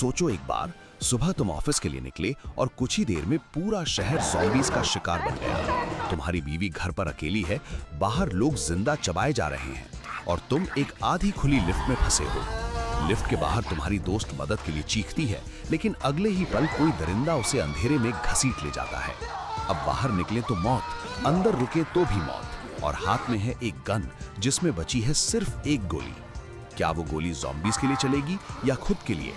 सोचो एक बार, सुबह तुम ऑफिस के लिए निकले और कुछ ही देर में पूरा शहर ज़ॉम्बीज़ का शिकार बन गया। तुम्हारी बीवी घर पर अकेली है, बाहर लोग जिंदा चबाए जा रहे हैं और तुम एक आधी खुली लिफ्ट में फंसे हो। लिफ्ट के बाहर तुम्हारी दोस्त मदद के लिए चीखती है, लेकिन अगले ही पल कोई दरिंदा उसे अंधेरे में घसीट ले जाता है। अब बाहर निकले तो मौत, अंदर रुके तो भी मौत, और हाथ में है एक गन जिसमें बची है सिर्फ एक गोली। क्या वो गोली ज़ॉम्बीज़ के लिए चलेगी या खुद के लिए?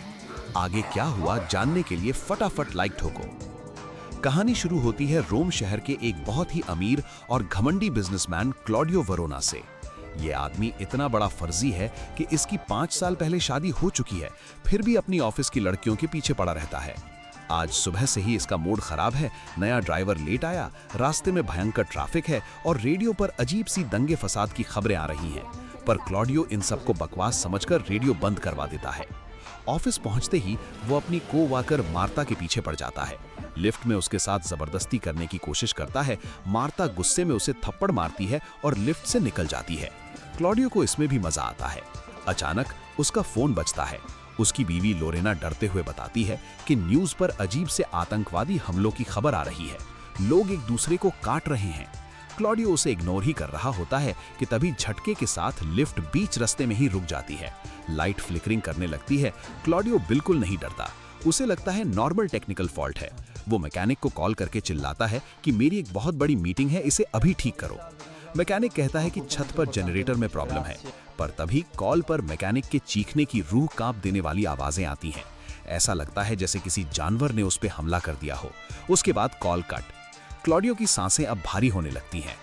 आगे क्या हुआ जानने के लिए फटाफट लाइक ठोको। कहानी शुरू होती है रोम शहर के एक बहुत ही अमीर और घमंडी बिजनेसमैन क्लॉडियो वरोना से। ये आदमी इतना बड़ा फर्जी है कि इसकी 5 साल पहले शादी हो चुकी है, फिर भी अपनी ऑफिस की लड़कियों के पीछे पड़ा रहता है। आज सुबह से ही इसका मूड खराब है, नया ड्राइवर लेट आया, रास्ते में भयंकर ट्रैफिक है और रेडियो पर अजीब सी दंगे फसाद की खबरें आ रही हैं। पर क्लॉडियो इन सबको बकवास समझकर रेडियो बंद करवा देता है। ऑफिस पहुंचते ही वो अपनी कोवर्कर मार्ता के पीछे पड़ जाता है। लिफ्ट में उसके साथ जबरदस्ती करने की कोशिश करता है। मार्ता गुस्से में उसे थप्पड़ मारती है और लिफ्ट से निकल जाती है। क्लॉडियो को इसमें भी मजा आता है। अचानक उसका फोन बजता है। उसकी बीवी लोरेना डरते हुए बताती है कि न्यूज पर अजीब से आतंकवादी हमलों की खबर आ रही है, लोग एक दूसरे को काट रहे हैं। क्लॉडियो उसे इग्नोर ही कर रहा होता है कि तभी झटके के साथ लिफ्ट बीच रास्ते में ही रुक जाती है। लाइट फ्लिकरिंग करने लगती है। क्लॉडियो बिल्कुल नहीं डरता, उसे लगता है नॉर्मल टेक्निकल फॉल्ट है। वो मैकेनिक को कॉल करके चिल्लाता है कि मेरी एक बहुत बड़ी मीटिंग है, इसे अभी ठीक करो। मैकेनिक कहता है कि छत पर जनरेटर में प्रॉब्लम है, पर तभी कॉल पर मैकेनिक के चीखने की रूह कांप देने वाली आवाजें आती हैं। ऐसा लगता है जैसे किसी जानवर ने उस पर हमला कर दिया हो। उसके बाद कॉल कट। क्लॉडियो की सांसें अब भारी होने लगती हैं।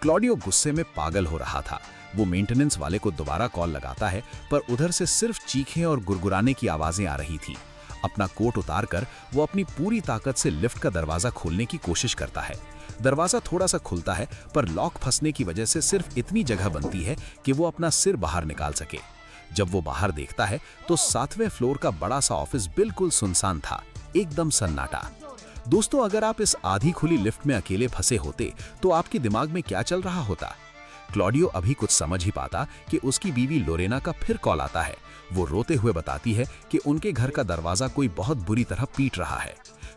क्लॉडियो गुस्से में पागल हो रहा था। वो मेंटेनेंस वाले को दोबारा कॉल लगाता है, पर उधर से सिर्फ चीखें और गुरगुराने की आवाजें आ रही थीं। अपना कोट उतारकर वो अपनी पूरी ताकत से लिफ्ट का दरवाजा खोलने की कोशिश करता है। दरवाजा थोड़ा सा खुलता है, पर लॉक फंसने की वजह से सिर्फ इतनी जगह बनती है कि वो अपना सिर बाहर निकाल सके। जब वो बाहर देखता है तो 7वें फ्लोर का बड़ा सा ऑफिस बिल्कुल सुनसान था, एकदम सन्नाटा। दोस्तों, अगर आप इस आधी खुली लिफ्ट में अकेले फंसे होते तो आपके दिमाग में क्या चल रहा होता? क्लॉडियो अभी कुछ समझ ही पाता कि उसकी बीवी लोरेना का फिर कॉल आता है। वो रोते हुए बताती है कि उनके घर का दरवाजा कोई बहुत बुरी तरह पीट रहा है।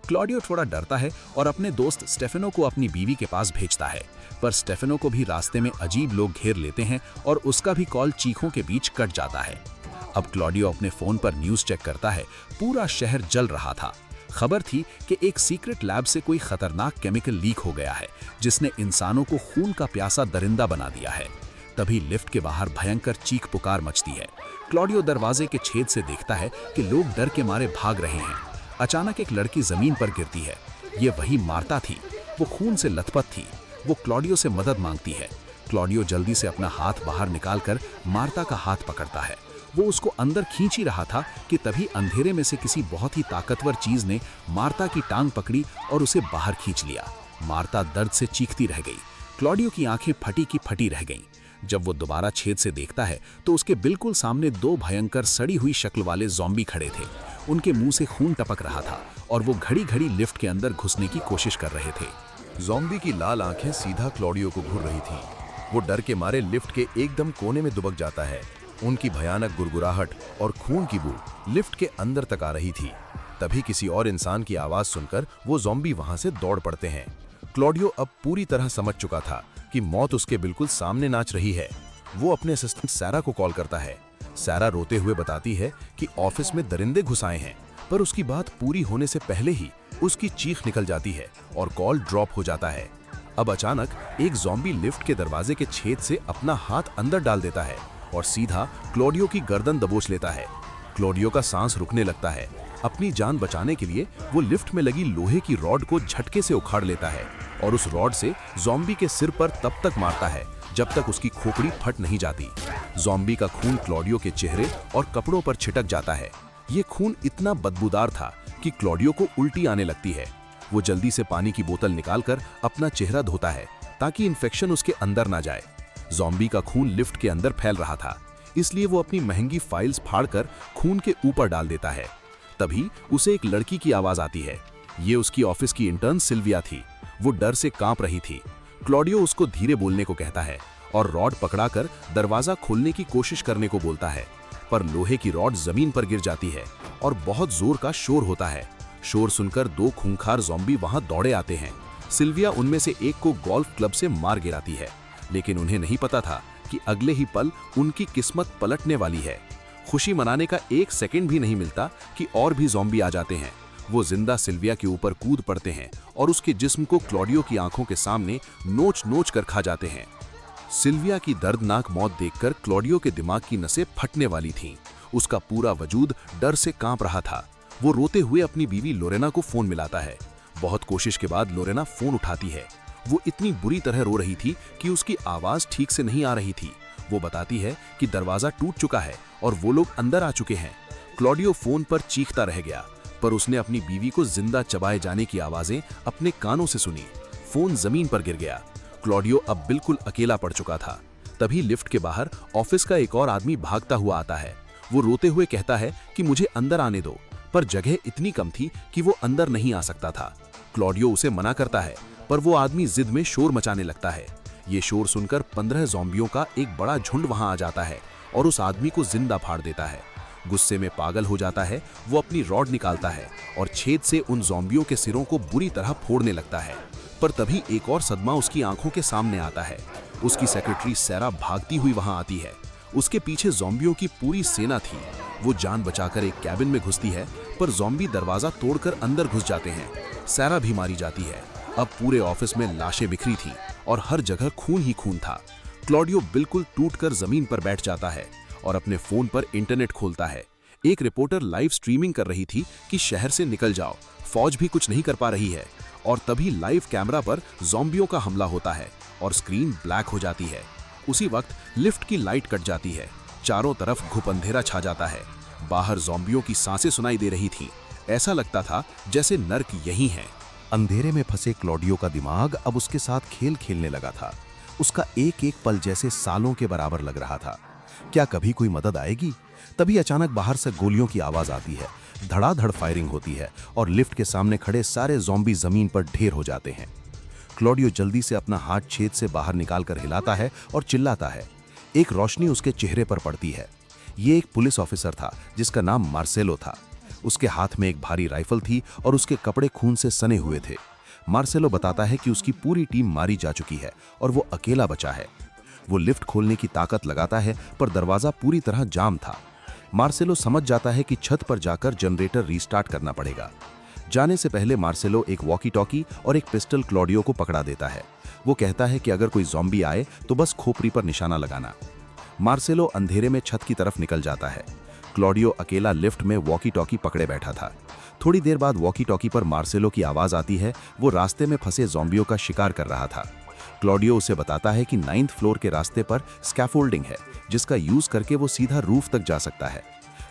क्लॉडियो थोड़ा डरता है और अपने दोस्त स्टेफेनो को अपनी बीवी के पास भेजता है, पर स्टेफेनो को भी रास्ते में अजीब लोग घेर लेते हैं और उसका भी कॉल चीखों के बीच कट जाता है। अब क्लॉडियो अपने फोन पर न्यूज चेक करता है। पूरा शहर जल रहा था। खबर थी कि एक सीक्रेट लैब से कोई खतरनाक केमिकल लीक हो गया है, जिसने इंसानों को खून का प्यासा दरिंदा बना दिया है। तभी लिफ्ट के बाहर भयंकर चीख पुकार मचती है। क्लॉडियो दरवाजे के छेद से देखता है कि लोग डर के मारे भाग रहे हैं। अचानक एक लड़की जमीन पर गिरती है। ये वही मार्ता थी। वो खून से लथपथ थी। वो क्लॉडियो से मदद मांगती है। क्लॉडियो जल्दी से अपना हाथ बाहर निकालकर मार्ता का हाथ पकड़ता है। वो उसको अंदर खींच ही रहा था कि तभी अंधेरे में से किसी बहुत ही ताकतवर चीज ने मार्ता की टांग पकड़ी और उसे बाहर खींच लिया। मार्ता दर्द से चीखती रह गई। क्लॉडियो की आंखें फटी की फटी रह गईं। जब वो दोबारा छेद से देखता है तो उसके बिल्कुल सामने 2 भयंकर सड़ी हुई शक्ल वाले ज़ॉम्बी खड़े थे। उनके मुंह से खून टपक रहा था और वो घड़ी घड़ी लिफ्ट के अंदर घुसने की कोशिश कर रहे थे। ज़ॉम्बी की लाल आंखें सीधा क्लॉडियो को घूर रही थी। वो डर के मारे लिफ्ट के एकदम कोने में दुबक जाता है। उनकी भयानक गुरगुराहट और खून की बू लिफ्ट के अंदर तक आ रही थी। तभी किसी और इंसान की आवाज सुनकर वो ज़ॉम्बी वहां से दौड़ पड़ते हैं। क्लॉडियो अब पूरी तरह समझ चुका था कि मौत उसके बिल्कुल सामने नाच रही है। वो अपने असिस्टेंट सैरा को कॉल करता है। सैरा रोते हुए बताती है कि ऑफिस में दरिंदे घुस आए हैं, पर उसकी बात पूरी होने से पहले ही उसकी चीख निकल जाती है और कॉल ड्रॉप हो जाता है। अब अचानक एक ज़ॉम्बी लिफ्ट के दरवाजे के छेद से अपना हाथ अंदर डाल देता है और सीधा क्लॉडियो की गर्दन दबोच लेता है। क्लॉडियो का सांस रुकने लगता है। अपनी जान बचाने के लिए वो लिफ्ट में लगी लोहे की रॉड को झटके से उखाड़ लेता है और उस रॉड से ज़ॉम्बी के सिर पर तब तक मारता है जब तक उसकी खोपड़ी फट नहीं जाती। ज़ॉम्बी का खून क्लॉडियो के चेहरे और कपड़ों पर छिटक जाता है। ये खून इतना बदबूदार था कि क्लॉडियो को उल्टी आने लगती है। वो जल्दी से पानी की बोतल निकालकर अपना चेहरा धोता है ताकि इन्फेक्शन उसके अंदर ना जाए। ज़ॉम्बी का खून लिफ्ट के अंदर फैल रहा था, इसलिए वो अपनी महंगी फाइल्स फाड़कर खून के ऊपर डाल देता है। तभी उसे एक लड़की की आवाज आती है। ये उसकी ऑफिस की इंटर्न सिल्विया थी। वो डर से कांप रही थी। क्लॉडियो उसको धीरे बोलने को कहता है और रॉड पकड़ाकर दरवाजा खोलने की कोशिश करने को बोलता है, पर लोहे की रॉड जमीन पर गिर जाती है और बहुत जोर का शोर होता है। शोर सुनकर दो खूंखार ज़ॉम्बी वहां दौड़े आते हैं। सिल्विया उनमें से एक को गोल्फ क्लब से मार गिराती है, लेकिन उन्हें नहीं पता था कि अगले ही पल उनकी किस्मत पलटने वाली है। खुशी मनाने का एक सेकंड भी नहीं मिलता कि और भी ज़ॉम्बी आ जाते हैं। वो जिंदा सिल्विया के ऊपर कूद पड़ते हैं और उसके जिस्म को क्लॉडियो की आंखों के सामने नोच नोच कर खा जाते हैं। सिल्विया की दर्दनाक मौत देखकर क्लॉडियो के दिमाग की नसें फटने वाली थीं। उसका पूरा वजूद डर से कांप रहा था। वो रोते हुए अपनी बीवी लोरेना को फोन मिलाता है। बहुत कोशिश के बाद लोरेना फोन उठाती है। वो इतनी बुरी तरह रो रही थी कि उसकी आवाज ठीक से नहीं आ रही थी। वो बताती है कि दरवाजा टूट चुका है और वो लोग अंदर आ चुके हैं। क्लॉडियो फोन पर चीखता रह गया, पर उसने अपनी बीवी को जिंदा चबाए जाने की आवाजें अपने कानों से सुनी। फोन जमीन पर गिर गया। क्लॉडियो अब बिल्कुल अकेला पड़ चुका था। तभी लिफ्ट के बाहर ऑफिस का एक और आदमी भागता हुआ आता है। वो रोते हुए कहता है कि मुझे अंदर आने दो, पर जगह इतनी कम थी कि वो अंदर नहीं आ सकता था। क्लॉडियो उसे मना करता है, पर वो आदमी जिद में शोर मचाने लगता है। ये शोर सुनकर 15 ज़ॉम्बियों का एक बड़ा झुंड वहां आ जाता है और उस आदमी को जिंदा फाड़ देता है। गुस्से में पागल हो जाता है, वो अपनी रॉड निकालता है और छेद से उन ज़ॉम्बियों के सिरों को बुरी तरह फोड़ने लगता है। पर तभी एक और सदमा उसकी आंखों के सामने आता है। उसकी सेक्रेटरी सैरा भागती हुई वहां आती है। उसके पीछे ज़ॉम्बियों की पूरी सेना थी। वो जान बचाकर एक कैबिन में घुसती है, पर ज़ॉम्बी दरवाजा तोड़कर अंदर घुस जाते हैं। सैरा भी मारी जाती है। अब पूरे ऑफिस में लाशें बिखरी थी और हर जगह खून ही खून था। क्लॉडियो बिल्कुल टूटकर जमीन पर बैठ जाता है और अपने फोन पर इंटरनेट खोलता है। एक रिपोर्टर लाइव स्ट्रीमिंग कर रही थी कि शहर से निकल जाओ, फौज भी कुछ नहीं कर पा रही है। और तभी लाइव कैमरा पर ज़ॉम्बियों का हमला होता है और स्क्रीन ब्लैक हो जाती है। उसी वक्त लिफ्ट की लाइट कट जाती है। चारों तरफ घुप अंधेरा छा जाता है। बाहर ज़ॉम्बियों की सांसें सुनाई दे रही थीं। ऐसा लगता था जैसे नर्क यहीं है। अंधेरे में फंसे क्लॉडियो का दिमाग अब उसके साथ खेल खेलने लगा था। उसका एक एक पल जैसे सालों के बराबर लग रहा था। क्या कभी कोई मदद आएगी? तभी अचानक बाहर से गोलियों की आवाज आती है। धड़ाधड़ फायरिंग होती है और लिफ्ट के सामने खड़े सारे ज़ॉम्बी जमीन पर ढेर हो जाते हैं। क्लॉडियो जल्दी से अपना हाथ छेद से बाहर निकालकर हिलाता है और चिल्लाता है। एक रोशनी उसके चेहरे पर पड़ती है। ये एक पुलिस ऑफिसर था जिसका नाम मार्सेलो था। उसके हाथ में एक भारी राइफल थी और उसके कपड़े खून से सने हुए थे। मार्सेलो बताता है कि उसकी पूरी टीम मारी जा चुकी है और वो अकेला बचा है। वो लिफ्ट खोलने की ताकत लगाता है, पर दरवाजा पूरी तरह जाम था। मार्सेलो समझ जाता है कि छत पर जाकर जनरेटर रीस्टार्ट करना पड़ेगा। जाने से पहले मार्सेलो एक वॉकी टॉकी और एक पिस्टल क्लॉडियो को पकड़ा देता है। वो कहता है कि अगर कोई ज़ॉम्बी आए तो बस खोपड़ी पर निशाना लगाना। मार्सेलो अंधेरे में छत की तरफ निकल जाता है। क्लॉडियो अकेला लिफ्ट में वॉकी टॉकी पकड़े बैठा था। थोड़ी देर बाद वॉकी टॉकी पर मार्सेलो की आवाज आती है। वो रास्ते में फंसे ज़ॉम्बियों का शिकार कर रहा था। क्लॉडियो उसे बताता है कि 9th फ्लोर के रास्ते पर स्कैफोल्डिंग है, जिसका यूज करके वो सीधा रूफ तक जा सकता है।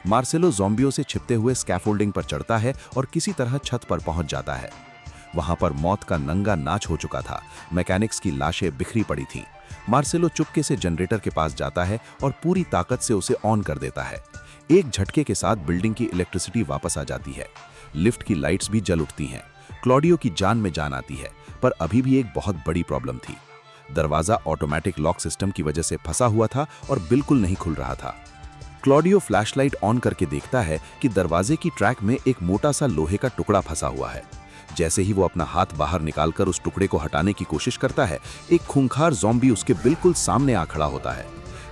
मार्सेलो ज़ॉम्बियों से छिपते हुए स्कैफोल्डिंग पर चढ़ता है और किसी तरह छत पर पहुंच जाता है। वहां पर मौत का नंगा नाच हो चुका था। मैकेनिक्स की लाशें बिखरी पड़ी थीं। मार्सेलो चुपके से जनरेटर के पास जाता है और पूरी ताकत से उसे ऑन कर देता है। एक झटके के साथ बिल्डिंग की इलेक्ट्रिसिटी वापस आ जाती है। लिफ्ट की लाइट्स भी जल उठती हैं। क्लॉडियो की जान में जान आती है, पर अभी भी एक बहुत बड़ी प्रॉब्लम थी। दरवाजा ऑटोमेटिक लॉक सिस्टम की वजह से फंसा हुआ था और बिल्कुल नहीं खुल रहा था। क्लॉडियो फ्लैशलाइट ऑन करके देखता है कि दरवाजे की ट्रैक में एक मोटा सा लोहे का टुकड़ा फंसा हुआ है। जैसे ही वो अपना हाथ बाहर निकालकर उस टुकड़े को हटाने की कोशिश करता है, एक खूंखार ज़ॉम्बी उसके बिल्कुल सामने आ खड़ा होता है।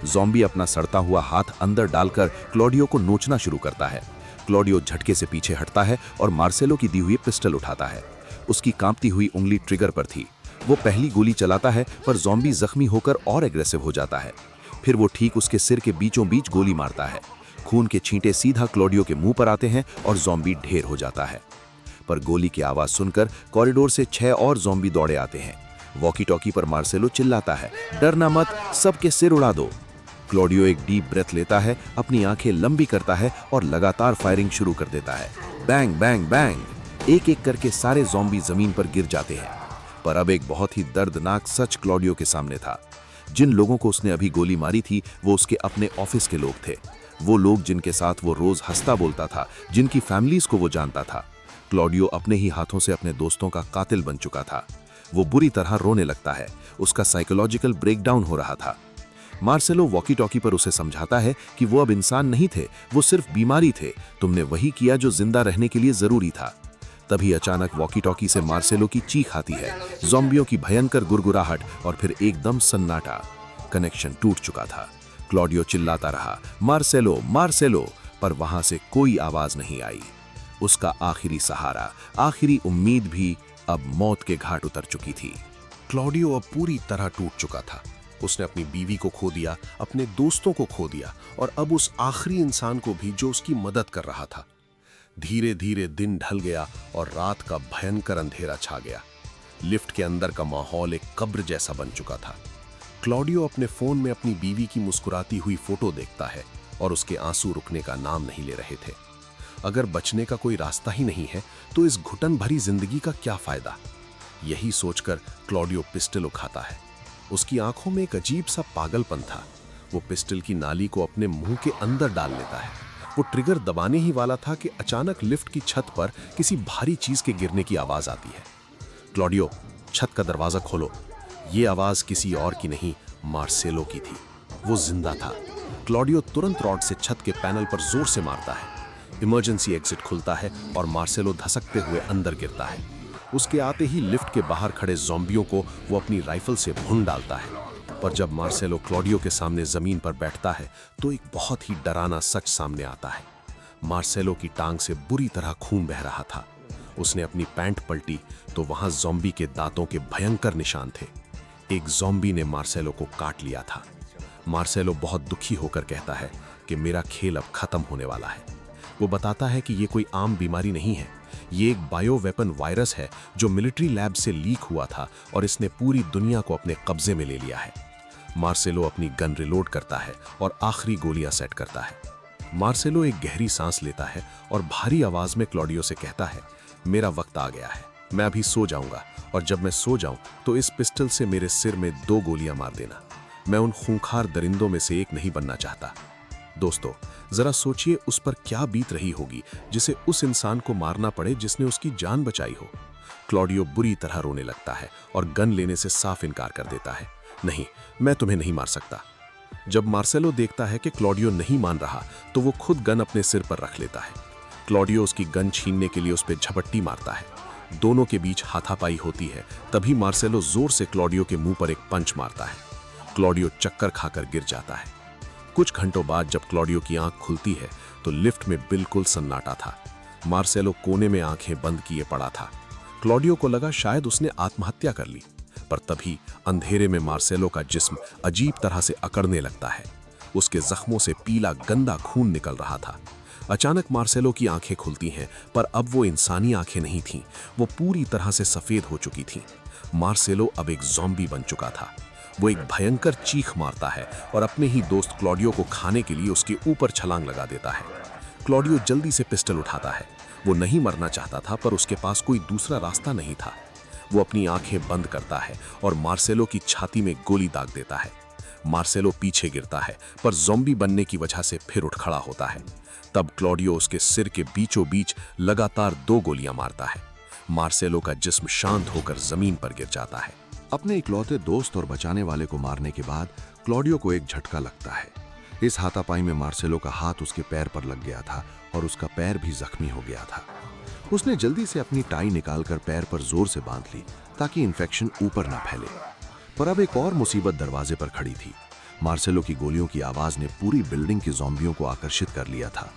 ज़ॉम्बी अपना सड़ता हुआ हाथ अंदर डालकर क्लॉडियो को नोचना शुरू करता है। क्लॉडियो झटके से पीछे हटता है और मार्सेलो की दी हुई पिस्टल उठाता है। उसकी कांपती हुई उंगली ट्रिगर पर थी। वो पहली गोली चलाता है, पर ज़ॉम्बी जख्मी होकर और एग्रेसिव हो जाता है। फिर वो ठीक उसके सिर के बीचों बीच गोली मारता है। खून के छींटे सीधा क्लॉडियो के मुंह पर आते हैं और ज़ॉम्बी ढेर हो जाता है। पर गोली की आवाज सुनकर कॉरिडोर से 6 और ज़ॉम्बी दौड़े आते हैं। वॉकी टॉकी पर मार्सेलो चिल्लाता है, डरना मत, सबके सिर उड़ा दो। क्लॉडियो एक डीप ब्रेथ लेता है, अपनी आंखें लंबी करता है और लगातार फायरिंग शुरू कर देता है। बैंग बैंग बैंग, एक एक करके सारे ज़ॉम्बी जमीन पर गिर जाते हैं। पर अब एक बहुत ही दर्दनाक सच क्लॉडियो के सामने था। जिन लोगों को उसने अभी गोली मारी थी, वो उसके अपने ऑफिस के लोग थे। वो लोग जिनके साथ वो रोज हंसता बोलता था, जिनकी फैमिलीज को वो जानता था। क्लॉडियो अपने ही हाथों से अपने दोस्तों का कातिल बन चुका था। वो बुरी तरह रोने लगता है। उसका साइकोलॉजिकल ब्रेकडाउन हो रहा था। मार्सेलो वॉकी टॉकी पर उसे समझाता है कि वो अब इंसान नहीं थे, वो सिर्फ बीमारी थे। तुमने वही किया जो जिंदा रहने के लिए जरूरी था। तभी अचानक वॉकी टॉकी से मार्सेलो की चीख आती है, ज़ॉम्बियों की भयंकर गुरगुराहट और फिर एकदम सन्नाटा। कनेक्शन टूट चुका था। क्लॉडियो चिल्लाता रहा, मार्सेलो मार्सेलो, पर वहां से कोई आवाज नहीं आई। उसका आखिरी सहारा, आखिरी उम्मीद भी अब मौत के घाट उतर चुकी थी। क्लॉडियो अब पूरी तरह टूट चुका था। उसने अपनी बीवी को खो दिया, अपने दोस्तों को खो दिया और अब उस आखिरी इंसान को भी जो उसकी मदद कर रहा था। धीरे धीरे दिन ढल गया और रात का भयंकर अंधेरा छा गया। लिफ्ट के अंदर का माहौल एक कब्र जैसा बन चुका था। क्लॉडियो अपने फोन में अपनी बीवी की मुस्कुराती हुई फोटो देखता है और उसके आंसू रुकने का नाम नहीं ले रहे थे। अगर बचने का कोई रास्ता ही नहीं है तो इस घुटन भरी जिंदगी का क्या फायदा? यही सोचकर क्लॉडियो पिस्टल उठाता है। उसकी आंखों में एक अजीब सा पागलपन था। वो पिस्टल की नाली को अपने मुंह के अंदर डाल लेता है। वो ट्रिगर दबाने ही वाला था कि अचानक लिफ्ट की छत पर किसी भारी चीज के गिरने की आवाज आती है। क्लॉडियो, छत का दरवाजा खोलो। ये आवाज किसी और की नहीं, मार्सेलो की थी। वो जिंदा था। क्लॉडियो तुरंत रॉड से छत के पैनल पर जोर से मारता है। इमरजेंसी एग्जिट खुलता है और मार्सेलो धसकते हुए अंदर गिरता है। उसके आते ही लिफ्ट के बाहर खड़े ज़ॉम्बियों को वो अपनी राइफल से भून डालता है। पर जब मार्सेलो क्लॉडियो के सामने जमीन पर बैठता है तो एक बहुत ही डरावना सच सामने आता है। मार्सेलो की टांग से बुरी तरह खून बह रहा था। उसने अपनी पैंट पलटी तो वहां ज़ॉम्बी के दांतों के भयंकर निशान थे। एक ज़ॉम्बी ने मार्सेलो को काट लिया था। मार्सेलो बहुत दुखी होकर कहता है कि मेरा खेल अब खत्म होने वाला है। वो बताता है कि ये कोई आम बीमारी नहीं है, ये एक बायो वेपन वायरस है जो मिलिट्री लैब से लीक हुआ था और इसने पूरी दुनिया को अपने कब्जे में ले लिया है। मार्सेलो अपनी गन रिलोड करता है और आखिरी गोलियां सेट करता है। मार्सेलो एक गहरी सांस लेता है और भारी आवाज में क्लॉडियो से कहता है, मेरा वक्त आ गया है, मैं अभी सो जाऊंगा और जब मैं सो जाऊं तो इस पिस्टल से मेरे सिर में 2 गोलियां मार देना। मैं उन खूंखार दरिंदों में से एक नहीं बनना चाहता। दोस्तों, जरा सोचिए उस पर क्या बीत रही होगी जिसे उस इंसान को मारना पड़े जिसने उसकी जान बचाई हो। क्लॉडियो बुरी तरह रोने लगता है और गन लेने से साफ इनकार कर देता है। नहीं, मैं तुम्हें नहीं मार सकता। जब मार्सेलो देखता है कि क्लॉडियो नहीं मान रहा तो वो खुद गन अपने सिर पर रख लेता है। क्लॉडियो उसकी गन छीनने के लिए उस पर झपट्टी मारता है। दोनों के बीच हाथापाई होती है। तभी मार्सेलो जोर से क्लॉडियो के मुंह पर एक पंच मारता है। क्लॉडियो चक्कर खाकर गिर जाता है। कुछ घंटों बाद जब क्लॉडियो की आंख खुलती है तो लिफ्ट में बिल्कुल सन्नाटा था। मार्सेलो कोने में आंखें बंद किए पड़ा था। क्लॉडियो को लगा शायद उसने आत्महत्या कर ली, पर तभी अंधेरे में मार्सेलो का जिस्म अजीब तरह से अकड़ने लगता है। उसके जख्मों से पीला गंदा खून निकल रहा था। अचानक मार्सेलो की आंखें खुलती हैं, पर अब वो इंसानी आंखें नहीं थीं, वो पूरी तरह से सफेद हो चुकी थीं। मार्सेलो अब एक ज़ॉम्बी बन चुका था। वो एक भयंकर चीख मारता है और अपने ही दोस्त क्लॉडियो को खाने के लिए उसके ऊपर छलांग लगा देता है। क्लॉडियो जल्दी से पिस्टल उठाता है। वो नहीं मरना चाहता था, पर उसके पास कोई दूसरा रास्ता नहीं था। वो अपनी आंखें बंद करता है और मार्सेलो की छाती में गोली दाग देता है। मार्सेलो पीछे गिरता है, पर ज़ॉम्बी बनने की वजह से फिर उठ खड़ा होता है। तब क्लॉडियो उसके सिर के बीचों बीच लगातार 2 गोलियां मारता है। मार्सेलो का जिस्म शांत होकर जमीन पर गिर जाता है। अपने इकलौते दोस्त और बचाने वाले को मारने के बाद क्लॉडियो को एक झटका लगता है। इस हाथापाई में मार्सेलो का हाथ उसके पैर पर लग गया था और उसका पैर भी जख्मी हो गया था। उसने जल्दी से अपनी टाई निकालकर पैर पर जोर से बांध ली ताकि इन्फेक्शन ऊपर ना फैले। पर अब एक और मुसीबत दरवाजे पर खड़ी थी। मार्सेलो की गोलियों की आवाज ने पूरी बिल्डिंग के ज़ॉम्बियों को आकर्षित कर लिया था।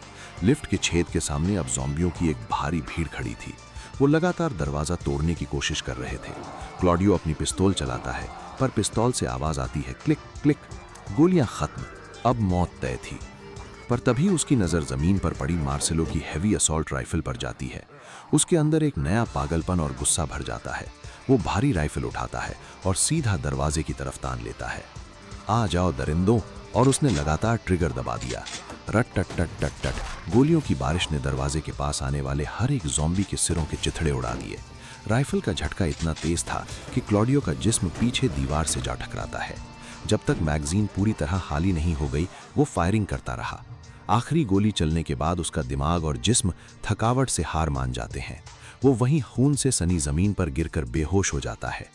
लिफ्ट के छेद के सामने अब ज़ॉम्बियों की एक भारी भीड़ खड़ी थी। वो लगातार दरवाजा तोड़ने की कोशिश कर रहे थे। क्लॉडियो अपनी पिस्तौल चलाता है, पर पिस्तौल से आवाज आती है क्लिक क्लिक। गोलियां खत्म, अब मौत तय थी। पर तभी उसकी नजर जमीन पर पड़ी मार्सेलो की हैवी असॉल्ट राइफल पर जाती है। उसके अंदर एक नया पागलपन और गुस्सा भर जाता है। वो भारी राइफल उठाता है और सीधा दरवाजे की तरफ तान लेता है। आ जाओ दरिंदों, और उसने लगातार ट्रिगर दबा दिया। रट टट टट टट टट गोलियों की बारिश ने दरवाजे के पास आने वाले हर एक ज़ॉम्बी के सिरों के चिथड़े उड़ा दिए। राइफल का झटका इतना तेज था कि क्लॉडियो का जिस्म पीछे दीवार से जा टकराता है। जब तक मैगजीन पूरी तरह खाली नहीं हो गई, वो फायरिंग करता रहा। आखिरी गोली चलने के बाद उसका दिमाग और जिस्म थकावट से हार मान जाते हैं। वो वहीं खून से सनी जमीन पर गिरकर बेहोश हो जाता है।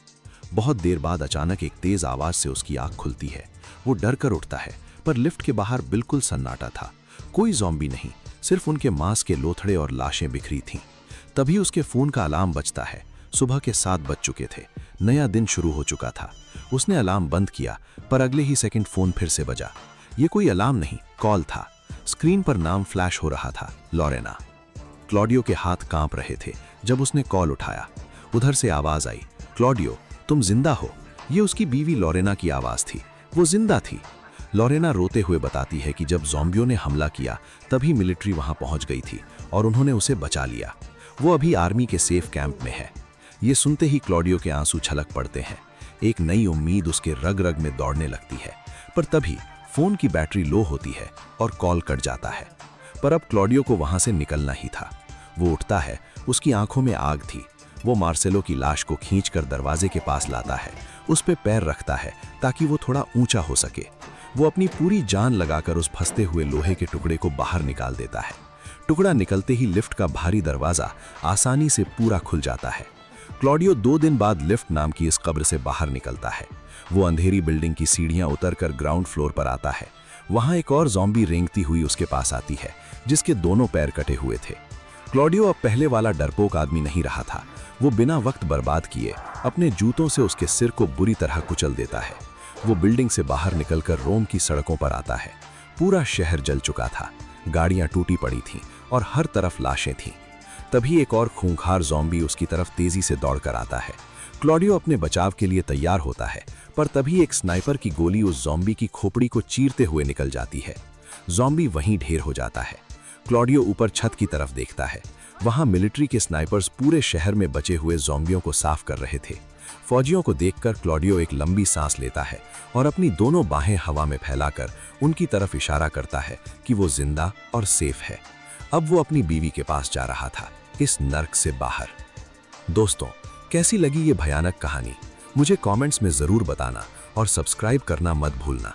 बहुत देर बाद अचानक एक तेज आवाज से उसकी आंख खुलती है। वो डर कर उठता है, पर लिफ्ट के बाहर बिल्कुल सन्नाटा था। कोई ज़ॉम्बी नहीं, सिर्फ उनके मांस के लोथड़े और लाशें बिखरी थीं। तभी उसके फोन का अलार्म बजता है। सुबह के 7 बज चुके थे, नया दिन शुरू हो चुका था। उसने अलार्म बंद किया, पर अगले ही सेकंड फोन फिर से बजा। ये कोई अलार्म नहीं, कॉल था। स्क्रीन पर नाम फ्लैश हो रहा था, लॉरेना। क्लॉडियो के हाथ कांप रहे थे जब उसने कॉल उठाया। उधर से आवाज आई, क्लॉडियो तुम जिंदा हो। ये उसकी बीवी लॉरेना की आवाज थी। वो जिंदा थी। लॉरेना रोते हुए बताती है कि जब ज़ॉम्बियों ने हमला किया तभी मिलिट्री वहां पहुंच गई थी और उन्होंने उसे बचा लिया। वो अभी आर्मी के सेफ कैंप में है। ये सुनते ही क्लॉडियो के आंसू छलक पड़ते हैं। एक नई उम्मीद उसके रग रग में दौड़ने लगती है। पर तभी फोन की बैटरी लो होती है और कॉल कट जाता है। पर अब क्लॉडियो को वहां से निकलना ही था। वो उठता है, उसकी आंखों में आग थी। वो मार्सेलो की लाश को खींचकर दरवाजे के पास लाता है, उस पे पैर रखता है ताकि वो थोड़ा ऊंचा हो सके। वो अपनी पूरी जान लगाकर उस फंसते हुए लोहे के टुकड़े को बाहर निकाल देता है। टुकड़ा निकलते ही लिफ्ट का भारी दरवाजा आसानी से पूरा खुल जाता है। क्लॉडियो 2 दिन बाद लिफ्ट नाम की इस कब्र से बाहर निकलता है। वो अंधेरी बिल्डिंग की सीढ़ियां उतरकर ग्राउंड फ्लोर पर आता है। वहां एक और ज़ॉम्बी रेंगती हुई उसके पास आती है, जिसके दोनों पैर कटे हुए थे। क्लॉडियो अब पहले वाला डरपोक आदमी नहीं रहा था। वो बिना वक्त बर्बाद किए अपने जूतों से उसके सिर को बुरी तरह कुचल देता है। वो बिल्डिंग से बाहर निकलकर रोम की सड़कों पर आता है। पूरा शहर जल चुका था, गाड़ियां टूटी पड़ी थीं और हर तरफ लाशें थीं। तभी एक और खूंखार ज़ॉम्बी उसकी तरफ तेजी से दौड़कर आता है। क्लॉडियो अपने बचाव के लिए तैयार होता है, पर तभी एक स्नाइपर की गोली उस ज़ॉम्बी की खोपड़ी को चीरते हुए निकल जाती है। ज़ॉम्बी वहीं ढेर हो जाता है। क्लॉडियो ऊपर छत की तरफ देखता है। वहां मिलिट्री के स्नाइपर्स पूरे शहर में बचे हुए ज़ॉम्बियों को साफ कर रहे थे। फौजियों को देखकर क्लॉडियो एक लंबी सांस लेता है और अपनी दोनों बाहें हवा में फैलाकर उनकी तरफ इशारा करता है कि वो जिंदा और सेफ है। अब वो अपनी बीवी के पास जा रहा था, इस नर्क से बाहर। दोस्तों, कैसी लगी ये भयानक कहानी? मुझे कमेंट्स में जरूर बताना और सब्सक्राइब करना मत भूलना।